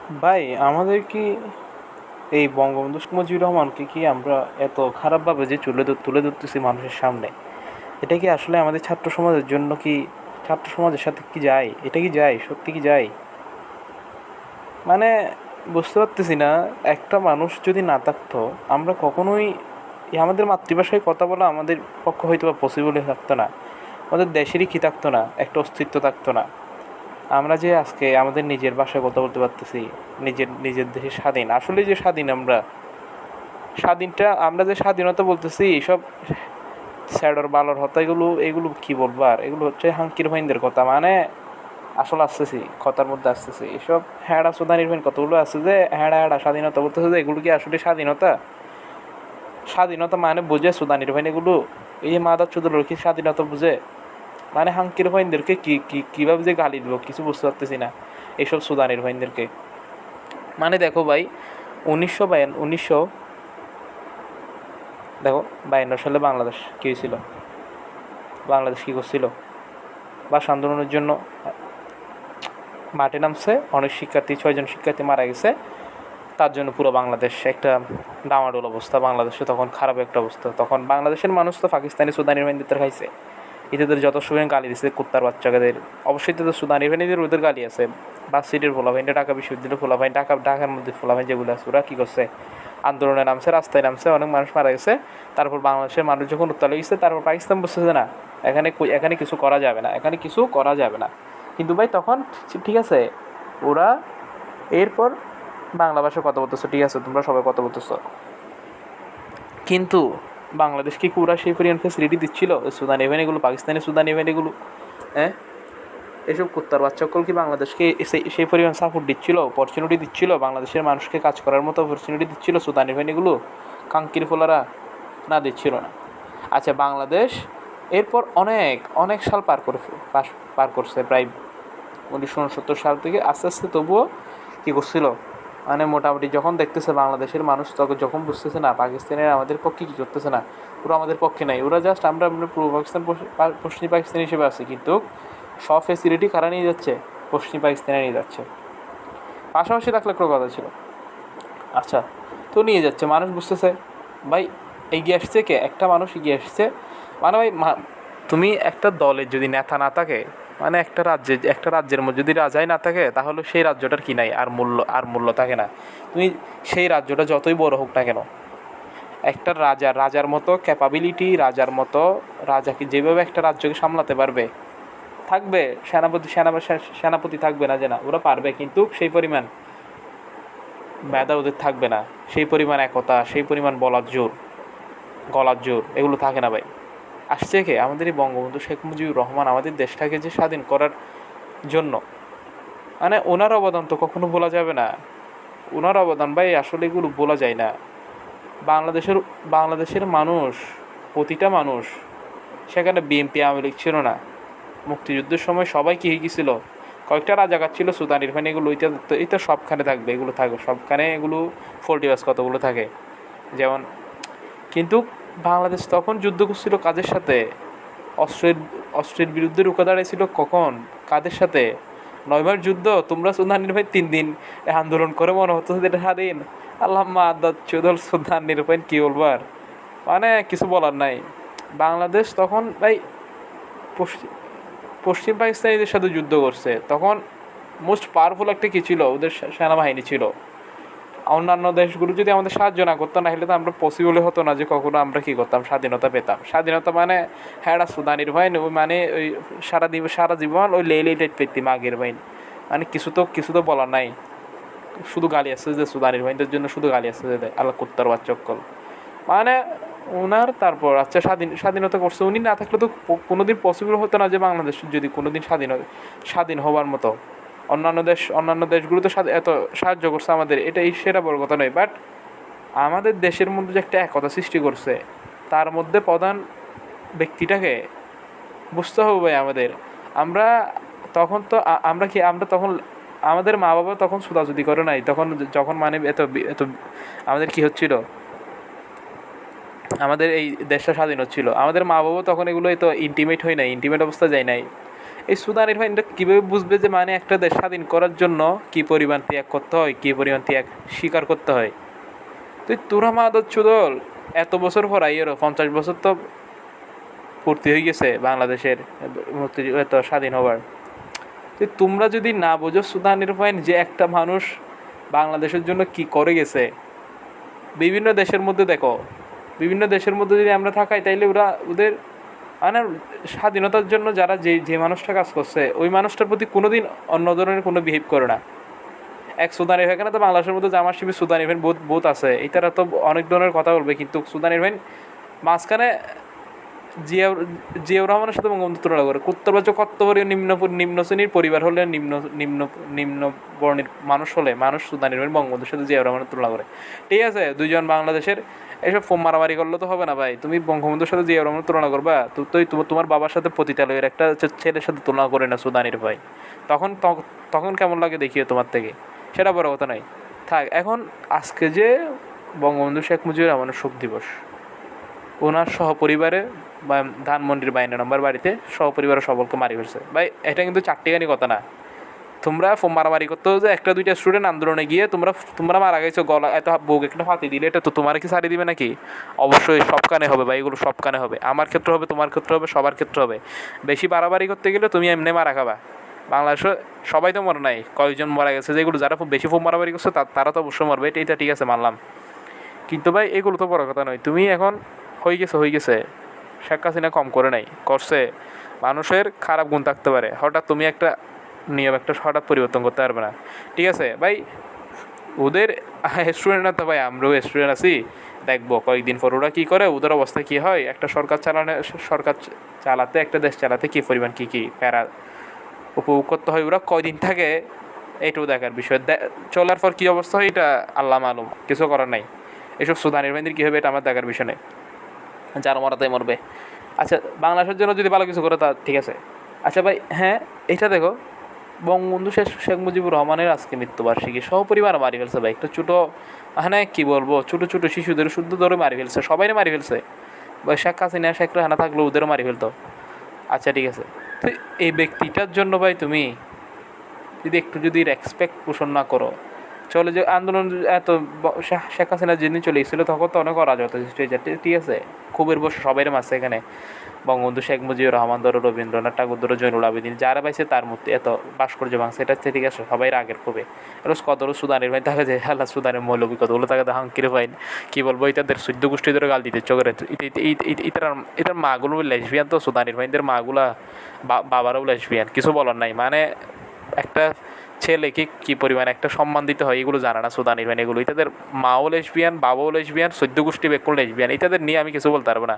ভাই আমাদের কি এই বঙ্গবন্ধু শেখ মুজিবুর রহমানকে কি আমরা এত খারাপভাবে যে তুলে ধরতেছি মানুষের সামনে, এটা কি আসলে আমাদের ছাত্র সমাজের জন্য কি, ছাত্র সমাজের সাথে কি যায়? এটা কি যায়, সত্যি কি যায়? মানে বুঝতে পারতেছি না। একটা মানুষ যদি না থাকতো, আমরা কখনোই আমাদের মাতৃভাষায় কথা বলা আমাদের পক্ষে হয়তো বা পসিবলই থাকতো না। আমাদের দেশেরই কি থাকতো না, একটা অস্তিত্ব থাকতো না। আমরা যে আজকে আমাদের নিজের ভাষায় কথা বলতে পারতেছি, নিজের নিজের দেশে স্বাধীন, আসলে যে স্বাধীন আমরা, স্বাধীনটা আমরা যে স্বাধীনতা বলতেছি, এইসব স্যাডর বালর হতা এগুলো এগুলো কি বলবো, আর এগুলো হচ্ছে হাঙ্কির ভাইনদের কথা। মানে আসলে আসতেছি কথার মধ্যে আসতেছি, এসব হ্যাঁড়া সুদানির ভাইন কতগুলো আছে যে হ্যাঁড়া হ্যাঁড়া স্বাধীনতা বলতেছে, যে এগুলো কি আসলে স্বাধীনতা? স্বাধীনতা মানে বুঝে সুদানির ভাইন এগুলো? এই যে মাদার চুদুর কি স্বাধীনতা বুঝে? মানে হাঙ্কির ভাইনদেরকে কীভাবে যে গালি দেবো কিছু বুঝতে পারতেছি না এইসব সুদানির ভাইনদেরকে। মানে দেখো ভাই, উনিশশো দেখো 52 সালে বাংলাদেশ কী হয়েছিল, বাংলাদেশ কী করছিল? ভাষা আন্দোলনের জন্য মাঠে নামছে অনেক শিক্ষার্থী, 6 জন শিক্ষার্থী মারা গেছে। তার জন্য পুরো বাংলাদেশ একটা ডামাডোল অবস্থা, বাংলাদেশে তখন খারাপ একটা অবস্থা। তখন বাংলাদেশের মানুষ তো পাকিস্তানি সুদানি ভাইদের খাইছে, এদের যত সময় গালি দিচ্ছে কুত্তার বাচ্চাদের। অবশ্যই তো সুদানি ভাইদের ওদের গালি আছে। বাস সিটির ফোলাভাইন, ঢাকা বিশ্ববিদ্যালয়ের ফোলাভাইন, ঢাকার মধ্যে ফোলাভাইন যেগুলো আছে, ওরা কী করছে? আন্দোলনে নামছে, রাস্তায় নামছে, অনেক মানুষ মারা গেছে। তারপর বাংলাদেশের মানুষ যখন উত্তাল হয়ে গেছে, তারপর পাকিস্তান বসতেছে না, এখানে কিছু করা যাবে না, এখানে কিছু করা যাবে না। কিন্তু ভাই তখন ঠিক আছে, ওরা এরপর বাংলা ভাষায় কথা বলতেছো, ঠিক আছে, তোমরা সবাই কথা বলতেছো, কিন্তু বাংলাদেশকে কি ওরা সেই পরিমাণ ফেসিলিটি দিচ্ছিল? সুদান ইভেন এগুলো, পাকিস্তানি সুদান ইভেন এগুলো, হ্যাঁ, এসব কুত্তার বাচ্চাকল কি বাংলাদেশকে সেই পরিমাণ সাপোর্ট দিচ্ছিল, অপরচুনিটি দিচ্ছিল, বাংলাদেশের মানুষকে কাজ করার মতো অপরচুনিটি দিচ্ছিল সুদান ইভেন এগুলো? কাঙ্কির ফোলারা না, দিচ্ছিল না। আচ্ছা, বাংলাদেশ এরপর অনেক অনেক সাল পার করছে, প্রায় 1969 সাল থেকে আস্তে আস্তে, তবুও কী করছিল, মানে মোটামুটি যখন দেখতেছে বাংলাদেশের মানুষ, তখন যখন বুঝতেছে না পাকিস্তানের আমাদের পক্ষে কী করতেছে না, ওরা আমাদের পক্ষে নাই, ওরা জাস্ট আমরা পূর্ব পাকিস্তান পশ্চিম পাকিস্তান হিসেবে আছি, কিন্তু সব ফেসিলিটি কারা নিয়ে যাচ্ছে? পশ্চিম পাকিস্তানে নিয়ে যাচ্ছে। পাশাপাশি থাকলে একটা কথা ছিল, আচ্ছা, তো নিয়ে যাচ্ছে, মানুষ বুঝতেছে ভাই এগিয়ে আসছে কে? একটা মানুষ এগিয়ে আসছে। মানে ভাই তুমি একটা দলের যদি নেতা না থাকে, মানে একটা রাজ্যের মধ্যে যদি রাজাই না থাকে, তাহলে সেই রাজ্যটার কি নাই, আর মূল্য থাকে না। তুমি সেই রাজ্যটা যতই বড় হোক না কেন, একটা রাজার মতো ক্যাপাবিলিটি, রাজাকে যেভাবে একটা রাজ্যকে সামলাতে পারবে, থাকবে সেনাপতি থাকবে না যে না, ওরা পারবে, কিন্তু সেই পরিমাণ মেধা ওদের থাকবে না, সেই পরিমাণ একতা, সেই পরিমাণ গলার জোর এগুলো থাকে না ভাই। আসছে কে? আমাদের এই বঙ্গবন্ধু শেখ মুজিবুর রহমান, আমাদের দেশটাকে যে স্বাধীন করার জন্য, মানে ওনার অবদান তো কখনো বলা যাবে না। ওনার অবদান ভাই আসলে এগুলো বলা যায় না। বাংলাদেশের মানুষ, প্রতিটা মানুষ, সেখানে বিএনপি আওয়ামী লীগ ছিল না। মুক্তিযুদ্ধের সময় সবাই কি হয়ে গেছিলো, কয়েকটা রাজাকার ছিল, সুদান ইরফান, এগুলো এটা সবখানে থাকবে, এগুলো থাকবে সবখানে, এগুলো ফোল্টিভাস কতগুলো থাকে যেমন। কিন্তু বাংলাদেশ তখন যুদ্ধ করছিল কাদের সাথে? অস্ট্রের বিরুদ্ধে রুখে দাঁড়িয়েছিল কখন, কাদের সাথে? 9 মাস যুদ্ধ। তোমরা সুলতানির ভাই 3 দিন আন্দোলন করে মনে হতো এটা স্বাধীন। আল্লাহ আদাত চৌধুল সুলতান নিরূপায়ণ কী বলবার, মানে কিছু বলার নাই। বাংলাদেশ তখন ভাই পশ্চিম পাকিস্তানিদের সাথে যুদ্ধ করছে, তখন মোস্ট পাওয়ারফুল একটা কী ছিল, ওদের সেনাবাহিনী ছিল। অন্যান্য দেশগুলো যদি আমাদের সাহায্য না করতো, না হলে তো আমরা পসিবলই হতো না যে কখনো আমরা কী করতাম, স্বাধীনতা পেতাম। স্বাধীনতা মানে হ্যাঁ সুদানির ভাই, মানে ওই সারা জীবন ওই লেই টাইট পেতাম আগের ভাই, মানে কিছু তো বলার নাই। শুধু গালি আসছে যে সুদানির ভাইদের জন্য, শুধু গালি আসছে যে আল্লাহ কুত্তার বাচ্চক্কল, মানে ওনার। তারপর আচ্ছা, স্বাধীনতা করছে উনি, না থাকলে তো কোনোদিন পসিবল হতো না যে বাংলাদেশ যদি কোনোদিন স্বাধীন হবার মতো। অন্যান্য দেশগুলো তো এত সাহায্য করছে আমাদের, এটা সেটা বড় কথা নয়, বাট আমাদের দেশের মধ্যে যে একটা একতা সৃষ্টি করছে, তার মধ্যে প্রধান ব্যক্তিটাকে বুঝতে হবে ভাই আমাদের। আমরা তখন তো আমরা তখন আমাদের মা বাবা তখন ছোটাছুটি করে নাই, যখন মানে এত আমাদের কি হচ্ছিল, আমাদের এই দেশটা স্বাধীন হচ্ছিল, আমাদের মা বাবা তখন এগুলো তো ইন্টিমেট হয় নাই, ইন্টিমেট অবস্থা যায় নাই। এই সুদান ইরফানটা কীভাবে বুঝবে যে মানে একটা দেশ স্বাধীন করার জন্য কী পরিমাণ ত্যাগ করতে হয়, কী পরিমাণ ত্যাগ স্বীকার করতে হয়? তোরা মাদক চুদল এত বছর পর আইয়েরও 50 বছর তো পূর্তি হয়ে গেছে বাংলাদেশের এত স্বাধীন হবার। তোমরা যদি না বোঝো সুদান ইরফান যে একটা মানুষ বাংলাদেশের জন্য কি করে গেছে, বিভিন্ন দেশের মধ্যে দেখো, বিভিন্ন দেশের মধ্যে যদি আমরা থাকাই তাইলে ওদের মানে স্বাধীনতার জন্য যারা যে মানুষটা কাজ করছে ওই মানুষটার প্রতি কোনোদিন অন্য ধরনের কোনো বিহেভ করে না। এক সুদান ইরফান, এখানে তো বাংলাদেশের মধ্যে জামার শিবির সুদান ইরফান বহুত আছে, এটারা তো অনেক ধরনের কথা বলবে, কিন্তু সুদান ইরফান মাঝখানে জিয়াউর রহমানের সাথে বঙ্গবন্ধু তুলনা করে। উত্তরবাচ্য কর্তবরীয় নিম্ন শ্রেণীর পরিবার হলে নিম্ন বর্ণের মানুষ হলে মানুষ সুদান ইরফান বঙ্গবন্ধুর সাথে জিয়াউর রহমানের তুলনা করে। ঠিক আছে, দুইজন বাংলাদেশের এসব ফোম মারামারি করলে তো হবে না ভাই। তুমি বঙ্গবন্ধুর সাথে জিয়াউর রহমানের তুলনা করবা, তোমার বাবার সাথে পতিতালয়ের একটা ছেলের সাথে তুলনা করে না সুদান ইরফান, তখন কেমন লাগে দেখিও তোমার থেকে, সেটা বড় কথা নয়। থাক, এখন আজকে যে বঙ্গবন্ধু শেখ মুজিবুর রহমানের শোক দিবস, ওনার সহপরিবারে ধানমন্ডির 52 নম্বর বাড়িতে সহপরিবারের সকলকে মারি ফেলছে ভাই। এটা কিন্তু চারটিখানি কথা না। তোমরা মারামারি করতে যে একটা দুইটা স্টুডেন্ট আন্দোলনে গিয়ে তোমরা মারা গেছো, গলা এত বুক একটা ফাঁতি দিলে এটা তো তোমার কি সারি দিবে নাকি? অবশ্যই সব কানে হবে ভাই, এগুলো সব কানে হবে। আমার ক্ষেত্রে হবে, তোমার ক্ষেত্রে হবে, সবার ক্ষেত্রে হবে। বেশি বাড়াবাড়ি করতে গেলে তুমি এমনি মারা খাবা। বাংলাদেশে সবাই তো মরে নাই, কয়েকজন মারা গেছে, যেগুলো যারা বেশি মারামারি করছে তারা তো অবশ্যই মরবে, এটা ঠিক আছে মানলাম। কিন্তু ভাই এগুলো তো বড় কথা নয়। তুমি এখন হয়ে গেছে, শেখ হাসিনা কম করে নাই, করছে। মানুষের খারাপ গুণ থাকতে পারে, হঠাৎ তুমি একটা নিয়ম হঠাৎ পরিবর্তন করতে পারবে না। ঠিক আছে ভাই, ওদের স্টুডেন্ট না তো ভাই, আমরাও স্টুডেন্ট আছি, দেখবো কয়েকদিন পর ওরা কী করে, ওদের অবস্থা কী হয়। একটা সরকার চালাতে, একটা দেশ চালাতে কী পরিমাণ কী প্যারা উপভোগ করতে হয়, ওরা কয়দিন থাকে এইটাও দেখার বিষয়। চলার পর কী অবস্থা হয় এটা আল্লাহ মালুম, কিছু করার নাই। এসব সুদান ইরফানদের কী হবে এটা আমার দেখার বিষয় নেই, যারা মরাতে মরবে। আচ্ছা, বাংলাদেশের জন্য যদি ভালো কিছু করে তা ঠিক আছে। আচ্ছা ভাই, হ্যাঁ এটা দেখো, বঙ্গবন্ধু শেখ মুজিবুর রহমানের আজকে মৃত্যুবার্ষিকী, সহপরিবার মারি ফেলছে ভাই। একটা ছোটো, হ্যাঁ কী বলবো, ছোটো শিশুদের শুদ্ধ ধরে মারি ফেলছে, সবাইরে মারি ফেলছে ভাই। শেখ হাসিনা শেখ রেহানা থাকলেও ওদেরও মারি ফেলতো। আচ্ছা ঠিক আছে, তো এই ব্যক্তিটার জন্য ভাই তুমি যদি রেসপেক্ট পোষণ না করো, চলে যে আন্দোলন এত শেখ হাসিনা যেদিন চলে এসেছিলো তখন তো অনেক অরাজকতা সৃষ্টি হয়েছে। ঠিক আছে, খুবের বসে সবাই মাসে এখানে বঙ্গবন্ধু শেখ মুজিবুর রহমান ধরো, রবীন্দ্রনাথ ঠাকুর ধরো, জৈনুল আবেদিন, যারা পাইছে তার মধ্যে এত ভাস্কর্য ভাঙছে, এটা ঠিক আছে, সবাই আগের খুবই রোজ কত সুদানের ভাই দেখা যায়, আল্লাহ সুদানের মৌলবী কতগুলো থাকে হাঙ্কিরে ভাই, কী বলবো, ইতাদের সদ্য গোষ্ঠী ধরে গাল দিতে চোখের। এটার মাগুলো লেসবিয়ান, তো সুদানের ভাইদের মাগুলা বাবারও লেসবিয়ান, কিছু বলার নাই। মানে একটা ছেলেকে কী পরিমাণ একটা সম্মান দিতে হয় এগুলো জানা না সুদান ইরফান। এগুলো ইতাদের মাও লেসবিয়ান, বাবাও লেসবিয়ান, সদ্য গোষ্ঠী বেকুল লেসবিয়ান, ইতাদের নিয়ে আমি কিছু বলতে পারবো না।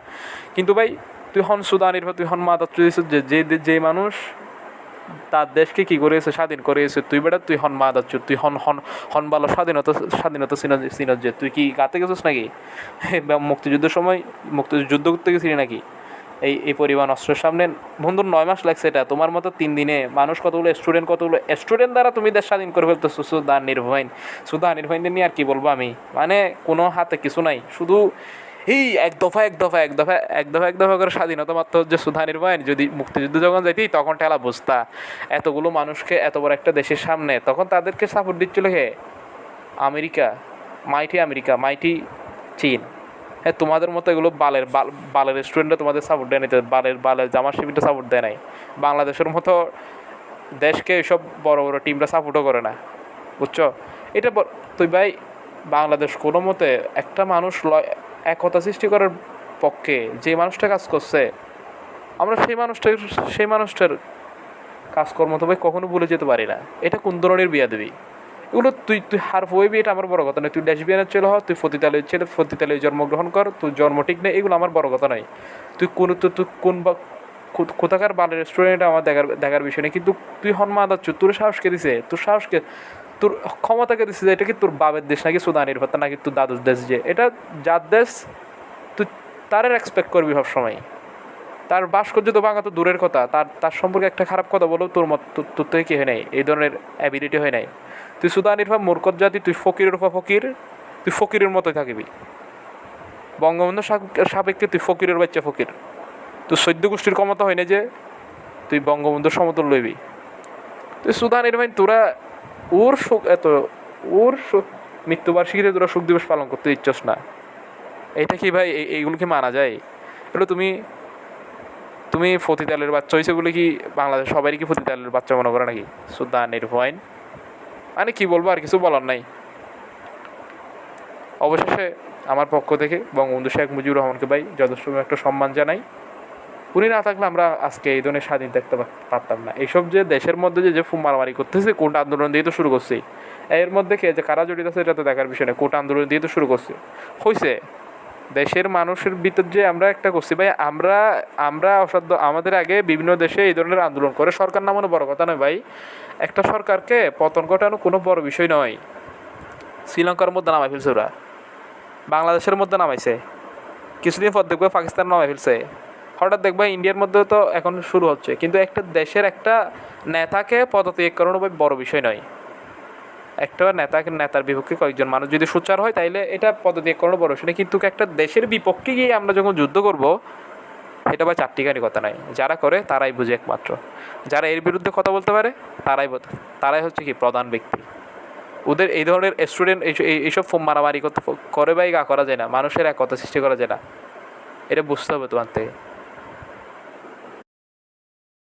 কিন্তু ভাই তুই হন সুদান ইরফান, তুই হন মাদার, যে মানুষ তার দেশকে কী করেছে, স্বাধীন করেছে, তুই বেটা তুই হন মাদার, তুই হন ভালো স্বাধীনতা সিনজ, যে তুই কি গাতে গেছিস নাকি? মুক্তিযুদ্ধের সময় যুদ্ধ করতে গেছিলি নাকি? এই পরিমাণ অস্ত্রের সামনে বন্ধুর 9 মাস লাগছে, এটা তোমার মতো 3 দিনে মানুষ কতগুলো স্টুডেন্ট দ্বারা তুমি দেশ স্বাধীন করে ফেলতো। সুদান ইরফানদের নিয়ে আর কি বলবো আমি, মানে কোনো হাতে কিছু নাই, শুধু এই এক দফা করে স্বাধীনতা মাত্র হচ্ছে সুদান ইরফান। যদি মুক্তিযুদ্ধ যখন যাইতি তখন ঠেলা বুঝতা, এতগুলো মানুষকে এত বড় একটা দেশের সামনে, তখন তাদেরকে সাপোর্ট দিচ্ছিল হে আমেরিকা, মাইটি চীন। হ্যাঁ, তোমাদের মতো এগুলো বালের রেস্টুরেন্টে তোমাদের সাপোর্ট দেয় নাই, বালের জামার শিবিরটা সাপোর্ট দেয় নাই। বাংলাদেশের মতো দেশকে এইসব বড় টিমরা সাপোর্টও করে না, বুঝছো? এটা তুই ভাই বাংলাদেশ কোনো মতে একটা মানুষ একতা সৃষ্টি করার পক্ষে যে মানুষটা কাজ করছে, আমরা সেই মানুষটার কাজকর্ম তো ভাই কখনো ভুলে যেতে পারি না। এটা কোন ধরনের বিয়া দিবি এগুলো? তুই হার হইবি, এটা আমার বড় কথা নয়। তুই লেসবিয়ানের ছেলে হ, তুই পতিতালয়ে জন্মগ্রহণ কর, তোর জন্ম ঠিক নেই, এগুলো আমার বড় কথা নয়। তুই কোন কোথাকার বালের রেস্টুরেন্টে আমার দেখার বিষয় নেই, কিন্তু তুই হনমা দাচ্ছ, তোর সাহসকে দিছে, তোর ক্ষমতাকে দিছে যে এটা কি তোর বাবের দেশ নাকি সুদানের ভাতা নাকি তোর দাদুর দেশ, যে এটা যার দেশ তুই তার রেসপেক্ট করবি সবসময়। তার ভাস্কর্য তো ভাঙা তো দূরের কথা, তার সম্পর্কে একটা খারাপ কথা বলেও তোর থেকে কি হয় নাই, এই ধরনের অ্যাবিলিটি হয় নাই। তুই সুদান ইরফান মূর্খর জাতি, তুই ফকিরের উপর ফকির, তুই ফকিরের মতোই থাকিবি। বঙ্গবন্ধু সাপেক্ষে তুই ফকিরের বাচ্চা ফকির। তুই সদ্য গোষ্ঠীর ক্ষমতা হয় না যে তুই বঙ্গবন্ধুর সমতুল লইবি। তুই সুদানের ভাই তোরা ওর শোক এত ওর মৃত্যুবার্ষিকীতে তোরা শোক দিবস পালন করতে ইচ্ছস না, এটা কি ভাই এইগুলো কি মানা যায়? এগুলো তুমি তুমি ফতিতালের বাচ্চা হয়েছে বলে কি বাংলাদেশ সবাই কি ফতিতালের বাচ্চা মনে করে নাকি? সুদানের পয়েন্ট মানে কি বলবো, আর কিছু বলার নাই। অবশেষে আমার পক্ষ থেকে বঙ্গবন্ধু শেখ মুজিবুর রহমানকে ভাই যথেষ্ট একটা সম্মান জানাই। উনি না থাকলে আমরা আজকে এই ধরনের স্বাধীন থাকতে পারতাম না। এইসব যে দেশের মধ্যে যে মারামারি করতেছে, কোটা আন্দোলন দিয়ে তো শুরু করছে, এর মধ্যে কে যে কারা জড়িত আছে এটা তো দেখার বিষয় না, কোটা আন্দোলন দিয়ে তো শুরু করছে হয়েছে। দেশের মানুষের ভিতর যে আমরা একটা করছি ভাই, আমরা অসাধ্য আমাদের আগে বিভিন্ন দেশে এই ধরনের আন্দোলন করে সরকার নামানো বড় কথা নয় ভাই। একটা সরকারকে পতন ঘটানো কোনো বড় বিষয় নয়। শ্রীলঙ্কার মধ্যে নামাই ফেলছে ওরা, বাংলাদেশের মধ্যে নামাইছে, কিছুদিন পর দেখবে পাকিস্তান নামাই ফেলছে, হঠাৎ দেখবে ইন্ডিয়ার মধ্যেও তো এখন শুরু হচ্ছে। কিন্তু একটা দেশের একটা নেতাকে পদত্যাগ করানো বড় বিষয় নয়। একটা নেতার বিপক্ষে কয়েকজন মানুষ যদি সোচ্চার হয় তাইলে এটা পদত্যাগ করানো বড় বিষয় নয়। কিন্তু একটা দেশের বিপক্ষে গিয়ে আমরা যখন যুদ্ধ করব, এটা বা চারটিখানি কথা নাই। যারা করে তারাই বুঝে একমাত্র, যারা এর বিরুদ্ধে কথা বলতে পারে তারাই হচ্ছে কি প্রধান ব্যক্তি। ওদের এই ধরনের স্টুডেন্ট এইসব মারামারি করে বা গা করা যায় না, মানুষের এক কথা সৃষ্টি করা যায় না, এটা বুঝতে হবে তোমার থেকে।